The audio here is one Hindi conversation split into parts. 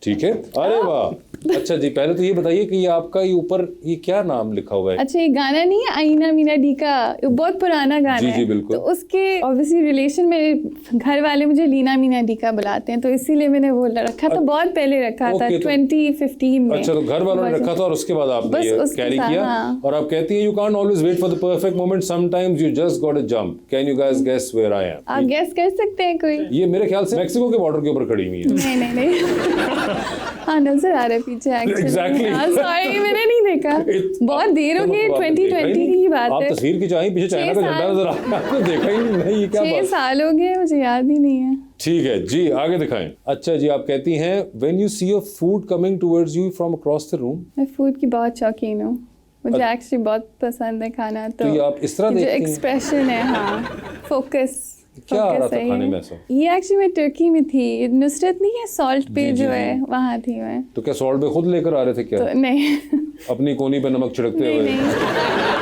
ठीक है, अरे वाह। अच्छा जी, पहले तो ये बताइए कि ये आपका ये ऊपर ये क्या नाम लिखा हुआ है? अच्छा, ये गाना नहीं है आईना मीना डी का, बहुत पुराना गाना जी, है। जी, बिल्कुल। तो उसके ऑब्वियसली रिलेशन में घर वाले मुझे लीना मीना डी का बुलाते हैं, तो इसीलिए मैंने वो रखा था, बहुत पहले रखा था, 2015 में। अच्छा, तो घर वालों ने रखा था और उसके बाद आपने ये कैरी किया। हाँ। और आप कहती हैं you can't always wait for the perfect moment, sometimes you just got a jump. Can you guys guess where I am? आप गेस कर सकते हैं कोई? ये मेरे ख्याल से मेक्सिको के बॉर्डर के ऊपर खड़ी हुई है। नहीं हाँ, नजर आ रहा है पीछे Exactly. सॉरी, मैंने नहीं देखा, बहुत देर हो गई, 2020 की बात आप है। तस्वीर खिंचाई, पीछे चाइना का झंडा नजर आ रहा है, आपने देखा ही नहीं, ये क्या 6 बात? साल हो गए, मुझे याद ही नहीं है। ठीक है जी, आगे दिखाएं। अच्छा जी, आप कहती हैं when you see a food coming towards you from across the room. मैं फूड की बहुत शौकीन हूँ, मुझे एक्चुअली बहुत पसंद है खाना। तो ये आप इस तरह जो देखती हैं? एक्सप्रेशन है, हाँ, फोकस क्या आ रहा था खाने में ऐसा? ये एक्चुअली मैं तुर्की में थी, नुसरत नहीं है सॉल्ट पे जो है, वहाँ थी मैं। तो क्या सॉल्ट पे खुद लेकर आ रहे थे क्या? तो नहीं अपनी कोनी पे नमक छिड़कते हुए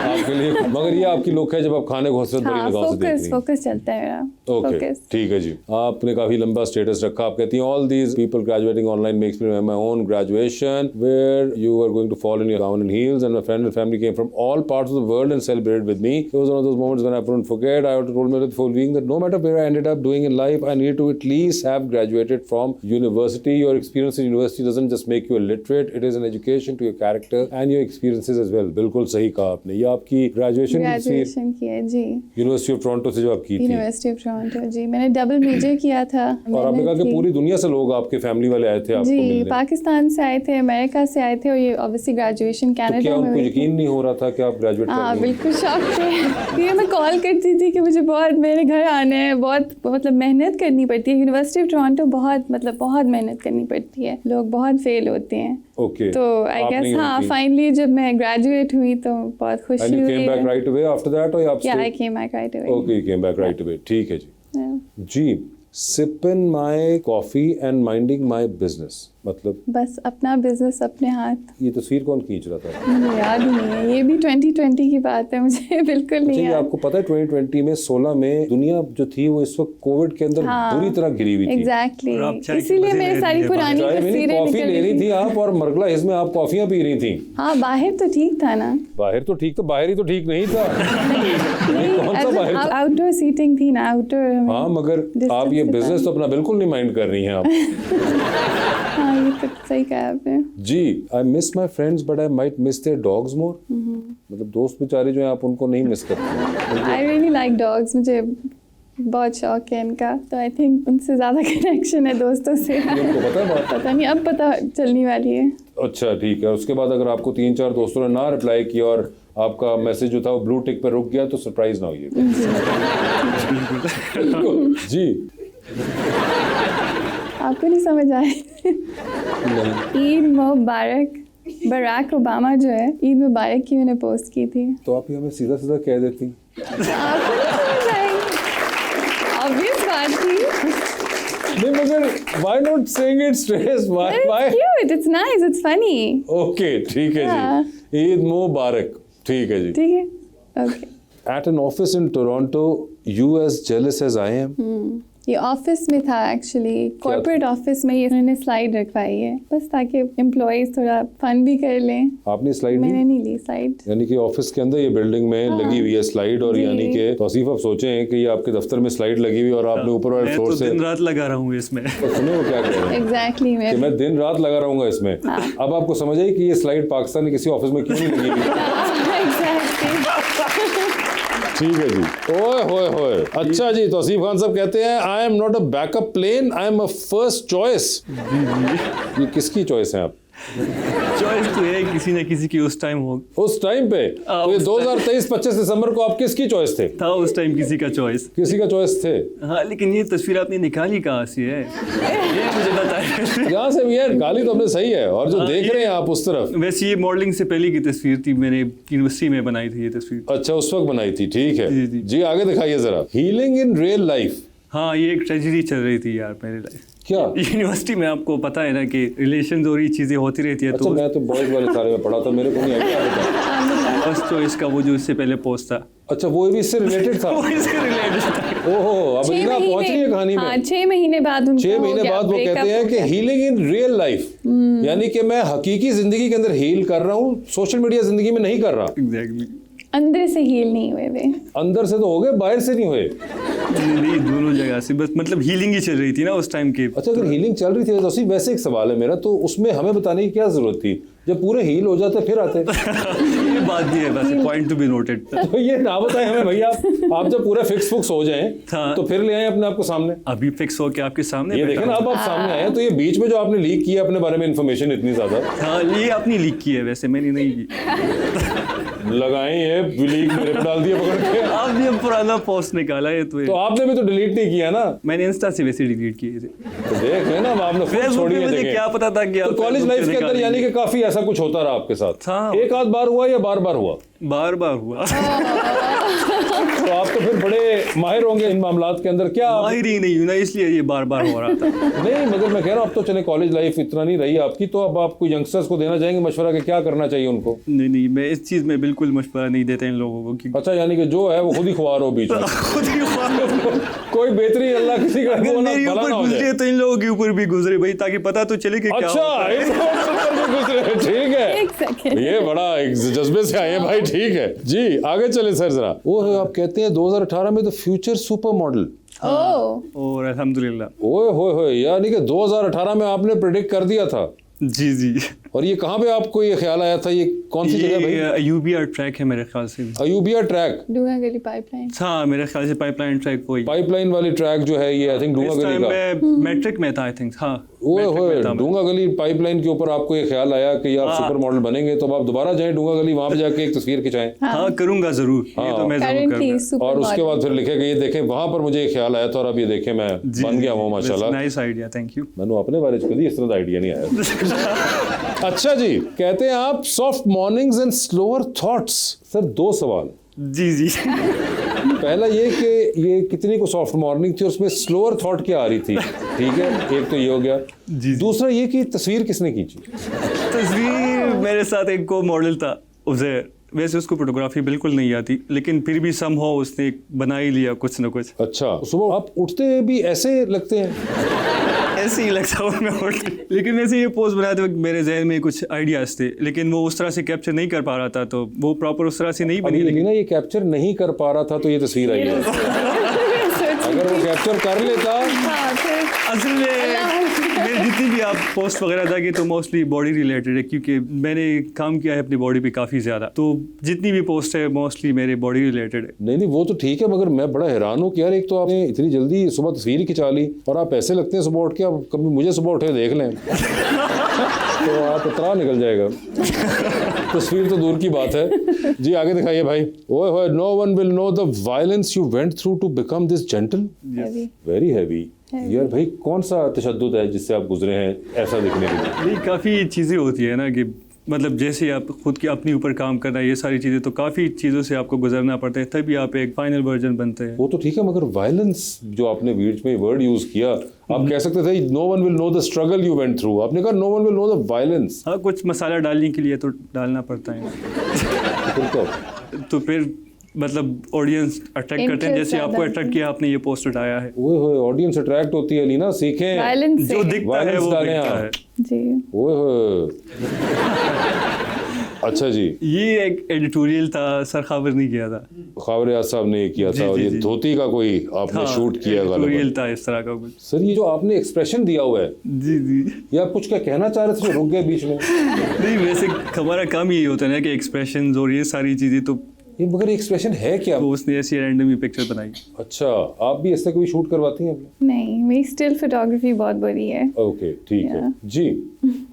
आपके लिए? मगर ये आपकी लुक है जब आप खाने को हसरत भरी निगाहों से देख रही हैं। फोकस चलता है मेरा। ओके, ठीक है जी। आपने काफी लंबा स्टेटस रखा। आप कहती हैं all these people graduating online makes me remember my own graduation where you were going to fall in your gown and heels and my friend and family came from all parts of the world and celebrated with me. It was one of those moments when I won't forget. I told me with full being that no matter where I ended up doing in life, I need to at least have graduated from university. Your experience in university doesn't just make you a literate, it is an education to your character and your experiences as well. बिल्कुल सही कहा आपने। ये आपकी ग्रेजुएशन की है जी, यूनिवर्सिटी ऑफ टोरंटो से जो आप की थी। यूनिवर्सिटी ऑफ टोरंटो जी, मैंने डबल मेजर किया था। और आपने कहा कि पूरी दुनिया से लोग आपके फैमिली वाले आए थे आपको जी, मिलने। पाकिस्तान से आए थे, अमेरिका से आए थे, और ये ऑब्वियसली ग्रेजुएशन तो कनाडा क्या में उनको हुई थी। यकीन नहीं हो रहा था कि आप ग्रेजुएट कर रही हैं? बिल्कुल शौक थे। ये मैं कॉल करती थी कि मुझे बहुत मेरे घर आना है, बहुत मतलब मेहनत करनी पड़ती है। यूनिवर्सिटी ऑफ टोरंटो बहुत मेहनत करनी पड़ती है, लोग बहुत फेल होते हैं। ओके, तो आई गेस हाँ, फाइनली जब मैं ग्रेजुएट हुई तो बहुत खुशी हुई। And you came back right away after that or आप Yeah, I came back right away. Okay, you came back right away. ठीक है जी। Yeah. Ji, sipping my coffee and minding my business मतलब बस अपना बिजनेस अपने हाथ। ये तस्वीर कौन खींच रहा था? मुझे याद ही नहीं है, ये भी 2020 की बात है, मुझे बिल्कुल नहीं याद। आपको पता है 2020 में 16 में दुनिया जो थी वो इस वक्त कोविड के अंदर बुरी तरह गिरी हुई थी। एग्जैक्टली, इसीलिए मेरी सारी पुरानी तस्वीरें कॉफी ले रही थी आप और मरगला हिज में आप कॉफियां पी रही थी। हाँ, बाहर तो ठीक था ना? बाहर तो ठीक था, बाहर ही तो ठीक नहीं था। कौन सा बाहर? आउटडोर सीटिंग थी ना, आउटडोर। हाँ, मगर आप ये बिजनेस तो अपना बिल्कुल नहीं माइंड कर रही हैं आप। हाँ, ये तो सही कहा आपने जी। I miss my friends but I might miss their dogs more. मतलब दोस्त बेचारे जो हैं आप उनको नहीं मिस करते। आई रियली लाइक डॉग्स, मुझे बहुत शौक है इनका, तो आई थिंक उनसे ज्यादा कनेक्शन है दोस्तों से। आपको पता है बात? पता नहीं, अब पता चलने वाली है। अच्छा, ठीक है। उसके बाद अगर आपको 3-4 दोस्तों ने ना रिप्लाई किया और आपका मैसेज जो था वो ब्लू टिक पर रुक गया तो सरप्राइज ना होइए जी। आपको नहीं समझ आए? ईद मुबारक। बराक ओबामा जो है, ईद मुबारक की मैंने पोस्ट की थी। तो आप ये हमें सीधा सीधा कह देती। आपको नहीं समझ आई? ऑब्वियस बात थी। नहीं, मगर why not saying it straight? Why? It's cute, it's nice, it's funny. Okay, ठीक है जी। ईद मुबारक। ठीक है जी। ठीक है, okay. At an office in Toronto, you as jealous as I am? ये ऑफिस में था एक्चुअली, कॉर्पोरेट ऑफिस में। ये उन्होंने स्लाइड रखवाई है बस ताकि एम्प्लॉइज थोड़ा फन भी कर लें। आपने स्लाइड मैंने नहीं ली स्लाइड। यानी कि ऑफिस के अंदर ये बिल्डिंग में लगी हुई है स्लाइड, और यानी कि तौसीफ आप सोचे हैं कि ये आपके दफ्तर में स्लाइड लगी हुई और आपने ऊपर वाले फ्लोर से दिन रात लगा रहा हूँ इसमें। तो सुनो क्या कह रहे हैं? एग्जैक्टली, मैं दिन रात लगा रहूंगा इसमें। अब आपको समझ आई कि ये स्लाइड पाकिस्तान के किसी ऑफिस में क्यों नहीं लगी हुई? ठीक है जी। ओए होए होए। अच्छा जी, तौसीफ खान साहब कहते हैं I am not a backup plan, I am a first choice. ये किसकी चॉइस है आप? चॉइस तो है किसी न किसी की उस टाइम हो। उस टाइम पे तो ये 2023-25 दिसंबर को आप किसकी चॉइस थे? था उस टाइम किसी का चॉइस। किसी का चॉइस थे। हाँ, लेकिन ये तस्वीर आपने निकाली कहाँ से है? ये मुझे बताइए। यहाँ से भी है, गाली तो हमने सही है। और जो देख रहे हैं आप उस तरफ, वैसे ये मॉडलिंग से पहले की तस्वीर थी, मैंने यूनिवर्सिटी में बनाई थी ये तस्वीर। अच्छा, उस वक्त बनाई थी। ठीक है जी। जी, आगे दिखाइए जरा। Healing in real life. हाँ, ये एक ट्रेजेडी चल रही थी यार मेरे लाइफ। क्या? यूनिवर्सिटी में आपको पता है ना कि रिलेशन और ये चीजें होती रहती है। अच्छा, मैं तो बॉयज वाले सारे में पढ़ा था, मेरे को नहीं आइडिया। फर्स्ट चॉइस का वो जो इससे पहले पोस्ट था अच्छा वो भी इससे रिलेटेड था। वो इससे रिलेटेड था। ओहो अब रीना पहुंच रही है कहानी में। हाँ, 6 महीने बाद उनको 6 महीने बाद वो कहते हैं कि हीलिंग इन रियल लाइफ, यानी कि मैं हकीकी जिंदगी के अंदर हील कर रहा हूँ, सोशल मीडिया जिंदगी में नहीं कर रहा। एग्जैक्टली। अंदर से हील नहीं हुए वे। अंदर से तो हो गए, बाहर से नहीं हुए। नहीं, दोनों जगह से बस मतलब हीलिंग ही चल रही थी ना उस टाइम की। अच्छा अगर हीलिंग चल रही थी तो उसी वैसे एक सवाल है मेरा, तो उसमें हमें बताने की क्या जरूरत थी, जब पूरे हील हो जाते फिर आते। ये बात भी है वैसे, पॉइंट टू बी नोटेड। तो ये ना बताएं हमें भैया, आप जब पूरा फिक्स हो जाएं हाँ। तो फिर ले आए अपने आप को सामने। अभी फिक्स हो के आपके सामने ये बैठा देखें ना, अब आप सामने आए हैं, तो ये बीच में जो आपने लीक किया अपने बारे में इन्फॉर्मेशन इतनी ज्यादा। हाँ, ये आपने लीक की है वैसे, मैंने नहीं की। लगाई है लीक मेरे पे डाल दिया पकड़ के। आपने पुराना पोस्ट निकाला है तो आपने भी तो डिलीट नहीं किया ना। मैंने इंस्टा से वैसे डिलीट किए थे। तो देख लेना, अब आपने खुद फेसबुक छोड़ी पे है। मुझे देखें क्या पता था कि तो आप कॉलेज फेसबुक लाइफ से के अंदर यानी कि काफी ऐसा कुछ होता रहा आपके साथ। हाँ। एक आध बार हुआ या बार बार हुआ? बार बार हुआ। तो आप तो फिर बड़े माहिर होंगे इन मामलात के अंदर। क्या माहिर ही नहीं हूं ना, इसलिए ये बार बार हो रहा था। नहीं मगर मैं कह रहा हूँ अब तो चले कॉलेज लाइफ इतना नहीं रही आपकी, तो अब आपको यंगस्टर्स को देना चाहेंगे मशवरा कि क्या करना चाहिए उनको? नहीं, मैं इस चीज में बिल्कुल मशवरा नहीं देता इन लोगों को कि अच्छा यानी कि जो है वो खुद ही खुआर हो बीच में। खुद ही ख्वाब। कोई बेहतरी अल्लाह किसी का अगर वो ना मेरे भला ऊपर ना हो गुजरे जाए। तो इन लोगों के ऊपर भी गुजरे भाई, ताकि पता तो चले कि क्या अच्छा होता है। इन लोगों के ऊपर भी गुजरे, ठीक है। एक सेकेंड। ये बड़ा एक जज्बे से आए हैं भाई, ठीक है जी आगे चले सर जरा। वो है आप कहते हैं 2018 में द फ्यूचर सुपर मॉडल। ओह, और अल्हम्दुलिल्लाह। ओए होए होए, यानी कि 2018 में आपने प्रेडिक्ट कर दिया था। जी। और ये कहाँ पे आपको ये ख्याल आया था? ये कौन सी जगह भाई? ये अयूबिया ट्रैक है मेरे ख्याल से। अयूबिया ट्रैक। डूंगा गली पाइपलाइन। हाँ, मेरे ख्याल से पाइपलाइन ट्रैक वही। पाइपलाइन वाली ट्रैक जो है ये आई थिंक डूंगा इस गली टाइम का। मैं मैट्रिक में था आई थिंक। हाँ, ओए मैट्रिक होए, में था मैं। डूंगा गली पाइपलाइन के ऊपर आपको ये ख्याल आया कि आप सुपर मॉडल बनेंगे, तो अब आप दोबारा जाएं डूंगा गली, वहां पे जाके एक तस्वीर खिंचाएं। हाँ, करूंगा जरूर। ये तो मैं जरूर करंटली करूंगा। सुपर और उसके बाद फिर लिखेगा ये देखें वहां पर मुझे ये ख्याल आया था और अब ये देखें मैं बन गया हूँ माशाल्लाह। Nice idea, thank you. मैंने अपने बारे में कभी इस तरह का आइडिया नहीं आया। अच्छा जी, कहते हैं आप soft mornings and slower thoughts. Sir 2 सवाल। जी। पहला ये कि ये कितनी को सॉफ्ट मॉर्निंग थी और उसमें स्लोअर थॉट क्या आ रही थी, ठीक है, एक तो ये हो गया। जी। दूसरा ये कि तस्वीर किसने खींची? तस्वीर मेरे साथ एक को मॉडल था उज़ैर, वैसे उसको फोटोग्राफी बिल्कुल नहीं आती, लेकिन फिर भी समहाउ उसने बना ही लिया कुछ ना कुछ। अच्छा, सुबह आप उठते भी ऐसे लगते हैं? ऐसे ही लगता हूँ मैं उठ, लेकिन वैसे ये पोस्ट बनाते वक्त मेरे जहन में कुछ आइडियाज थे, लेकिन वो उस तरह से कैप्चर नहीं कर पा रहा था, तो वो प्रॉपर उस तरह से नहीं बनी। अभी लेकिन ये कैप्चर नहीं कर पा रहा था तो ये तस्वीर आई है। अगर वो कैप्चर कर लेता। हाँ, फिर असल में मेरी जितनी भी आप पोस्ट वगैरह था कि तो मोस्टली बॉडी रिलेटेड है, क्योंकि मैंने काम किया है अपनी बॉडी पे काफ़ी ज़्यादा, तो जितनी भी पोस्ट है मोस्टली मेरे बॉडी रिलेटेड है। नहीं वो तो ठीक है, मगर मैं बड़ा हैरान हूँ कि यार एक तो आपने इतनी जल्दी सुबह तस्वीर खिंचा ली और आप ऐसे लगते हैं सुबह उठ के, आप कभी मुझे सुबह उठे देख लें तो आप इतना निकल जाएगा। तस्वीर तो दूर की बात है जी, आगे दिखाइए भाई। ओए होए, no one will know the violence you went through to become this gentle. heavy। Very heavy. यार भाई कौन सा तशद्दुद है जिससे आप गुजरे हैं ऐसा दिखने के लिए? नहीं, काफ़ी चीज़ें होती है ना कि मतलब जैसे आप खुद के अपने ऊपर काम करना, ये सारी चीज़ें तो काफ़ी चीज़ों से आपको गुजरना पड़ता है, तभी आप एक फाइनल वर्जन बनते हैं। वो तो ठीक है, मगर वायलेंस जो आपने बीच में वर्ड यूज किया, आप कह सकते थे no one will know the struggle you went through, आपने कहा no one will know the violence. हाँ, कुछ मसाला डालने के लिए तो डालना पड़ता है। तो फिर मतलब ऑडियंस अट्रैक्ट करते हैं, जैसे आपको अट्रैक्ट किया, आपने ये पोस्ट उठाया है। ओए होए, ऑडियंस अट्रैक्ट होती है लीना, सीखें। वायलेंस जो दिखता है वो डालें बिकता आप। है। जी। ओए होए। अच्छा जी, ये एक एडिटोरियल था, सर खाबर नहीं किया था। खाबरियात साहब ने किया जी, था और जी, ये जी। धोती का कोई आपने शूट किया एडिटोरियल गालिबन। था इस तरह का कुछ। सर ये जो आपने एक्सप्रेशन दिया हुआ है, जी। ये आप कुछ क्या कहना चाह रहे थे जो रुक गए बीच में? नहीं, वैसे हमारा काम यही होता है ना कि एक्सप्रेशंस और ये सारी चीज़ें, तो ये मगर एक्सप्रेशन है क्या? वो उसने ऐसी रैंडम ही पिक्चर बनाई। अच्छा, आप भी ऐसे कोई शूट करवाती हैं अपने? नहीं, मेरी स्टिल फोटोग्राफी बहुत बुरी है। ओके ठीक है Yeah. जी।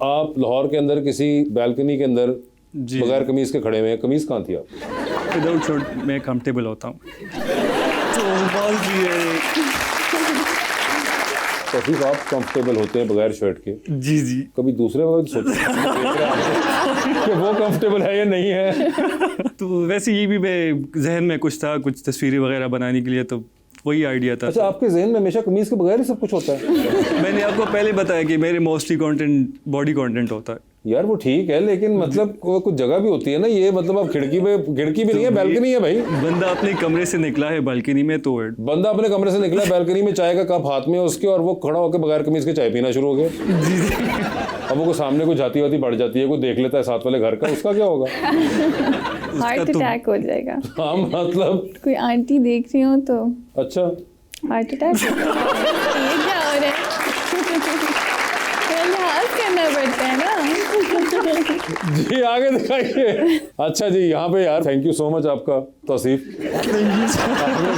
आप लाहौर के अंदर किसी बैल्कनी के अंदर जी। बगैर कमीज के खड़े हुए हैं, कमीज कहाँ थी आप? विदाउट शर्ट मैं कंफर्टेबल होता हूँ। तो बात ये है। तो सिर्फ आप कंफर्टेबल होते हैं बगैर शर्ट के, जी। कभी दूसरे वक्त सोचते कि वो कंफर्टेबल है या नहीं है? तो वैसे ये भी मैं जहन में कुछ था, कुछ तस्वीरें वगैरह बनाने के लिए, तो वही आइडिया था। अच्छा, आपके जहन में हमेशा कमीज के बगैर ही सब कुछ होता है? मैंने आपको पहले बताया कि मेरे मोस्टली कंटेंट बॉडी कंटेंट होता है। यार वो ठीक है, लेकिन मतलब कुछ जगह भी होती है ना, ये मतलब आप खिड़की भी नहीं है, बैल्कनी है भाई। बंदा अपने कमरे से निकला है बालकनी में, तो बंदा अपने कमरे से निकला बैल्कनी में, चाय का कप हाथ में है उसके, और वो खड़ा होकर बगैर कमीज के चाय पीना शुरू हो गया। अब वो सामने कोई जाती वाती बढ़ जाती है, कोई देख लेता है साथ वाले घर का, उसका क्या होगा? हार्ट अटैक हो जाएगा। हाँ मतलब कोई आंटी देख रही हो तो अच्छा हार्ट अटैक। ये क्या हो रहा है? लिहाज करना पड़ता है ना। जी आगे दिखाइए। अच्छा जी, यहाँ पे यार थैंक यू सो मच आपका तौसीफ। आपने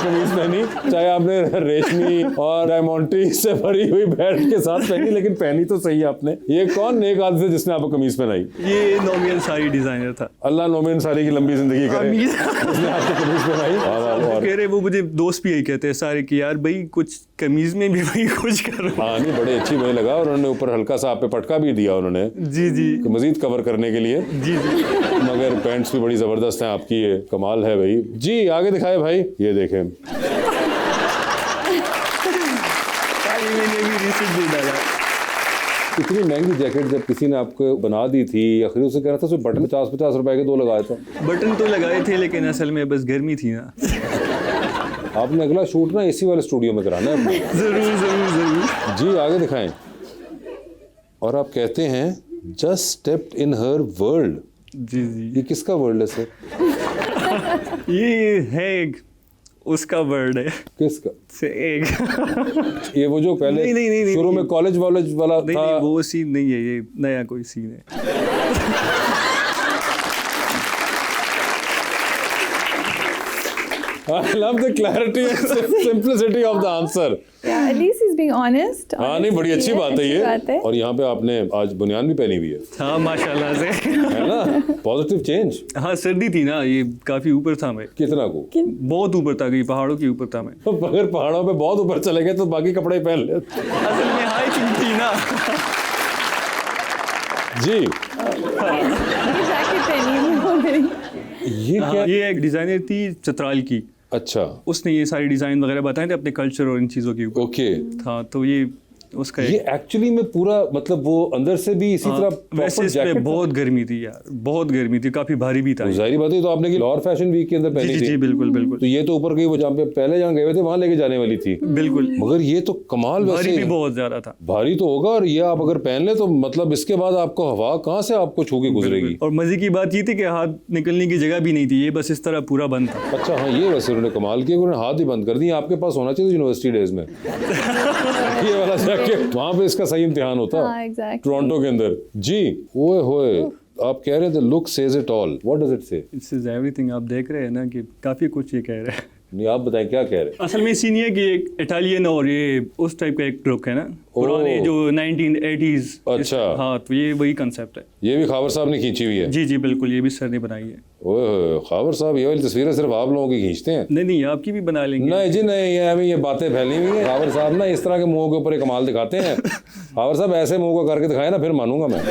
कमीज पहनी, चाहे आपने रेशमी और डायमंडी से भरी हुई बेल्ट के साथ पहनी, लेकिन पहनी तो सही आपने। ये कौन नेक आदमी है जिसने आपको कमीज पहनाई? ये नोमी अंसारी डिजाइनर था। अल्लाह नोमी अंसारी की लंबी जिंदगी करे, उसने आपको कमीज पहनाई। और कह रहे वो मुझे दोस्त भी यही कहते हैं सारे कि यार भाई कुछ कमीज में भी भाई कुछ करो। हाँ नहीं, बड़ी अच्छी मुझे लगा, और उन्होंने ऊपर हल्का सा आप पे पटका भी दिया उन्होंने, जी जी मजीद कवर करने के लिए। जी जी। मगर पैंट्स भी बड़ी जबरदस्त हैं आपकी, ये कमाल है भाई। जी आगे दिखाए भाई, ये देखें। मैंने भी रिसीव डाला। इतनी महंगी जैकेट जब किसी ने आपको बना दी थी या खरीद, उसे कह रहा था उसमें बटन 50-50 रुपए के 2 लगाए थे। बटन तो लगाए थे, लेकिन असल में बस गर्मी थी ना। आपने अगला शूट ना एसी वाले स्टूडियो में कराना है अपने। जरूर जरूर जरूर। जी आगे दिखाएं। और आप कहते हैं just stepped in her world. जी जी। ये किसका वर्ल्ड है सर? ये है एक उसका वर्ड है। किसका? से एक। ये वो जो पहले नहीं, शुरू में कॉलेज वाला नहीं, था। नहीं वो सीन नहीं है, ये नया कोई सीन है। I love the clarity and simplicity of the answer. Yeah, at least he's being honest. हाँ नहीं, बड़ी अच्छी बात है अच्छी बात ये। है। और यहाँ पे आपने आज बुनियान भी पहनी हुई है, हाँ माशाल्लाह से। है ना? Positive change. हाँ सर्दी थी ना, ये काफी ऊपर था मैं। कितना को? बहुत ऊपर था, कहीं पहाड़ों के ऊपर था मैं। तो अगर पहाड़ों पे बहुत ऊपर चले गए तो बाकी कपड़े पहन ले। असल में हाइकिंग थी ना। जी जैकेट पहनी हुई वो मेरी। ये हाँ, क्या? ये एक डिजाइनर थी चतराल की, अच्छा उसने ये सारी डिजाइन वगैरह बताए थे अपने कल्चर और इन चीजों के ऊपर। ओके। हाँ तो ये उसका ये एक्चुअली में पूरा मतलब वो अंदर से भी इसी तरह वैसे proper इसमें jacket था? बहुत गर्मी थी यार, बहुत गर्मी थी, काफी भारी भी था ये। जाहिर बात है, तो आपने की लाहौर फैशन वीक के अंदर जी पहनी जी थी। जी बिल्कुल बिल्कुल तो ये तो ऊपर गई, वो जहाँ पे पहले जहाँ गए हुए थे वहां लेके जाने वाली थी। बिल्कुल। मगर ये तो कमाल, भारी वैसे भी बहुत ज्यादा था। भारी तो होगा, और ये आप अगर पहन ले तो मतलब इसके बाद आपको हवा कहाँ से आपको छू के गुजरेगी। और मजे की बात ये थी कि हाथ निकलने की जगह भी नहीं थी, ये बस इस तरह पूरा बंद था। अच्छा हाँ, ये वैसे उन्होंने कमाल किया, उन्होंने हाथ ही बंद कर दिए। आपके पास होना चाहिए यूनिवर्सिटी डेज में ये वाला जैकेट, वहां पे इसका सही इम्तिहान होता हाँ exactly. टोरंटो के अंदर। जी ओए होए, आप कह रहे थे look says it all, what does it say? It's is everything. आप देख रहे हैं ना कि काफी कुछ ये कह रहे हैं। नहीं आप बताएं क्या कह रहे हैं। असल में सीन ये है कि एक इटालियन और ये उस टाइप का एक लुक है ना, पुराने जो 1980s। अच्छा। हाँ तो ये वही कंसेप्ट है। ये भी खावर साहब ने खींची हुई है? जी जी बिल्कुल, ये भी सर ने बनाई है। ओए होए, खावर साहब ये वाली तस्वीरें सिर्फ आप लोगों की खींचते हैं? नहीं नहीं, आपकी भी बना लेंगे। नहीं जी नहीं, ये अभी ये बातें फैली हुई हैं। खावर साहब ना इस तरह के मुंह के ऊपर एक कमाल दिखाते हैं। खावर साहब ऐसे मुंह को करके दिखाए ना, फिर मानूंगा मैं।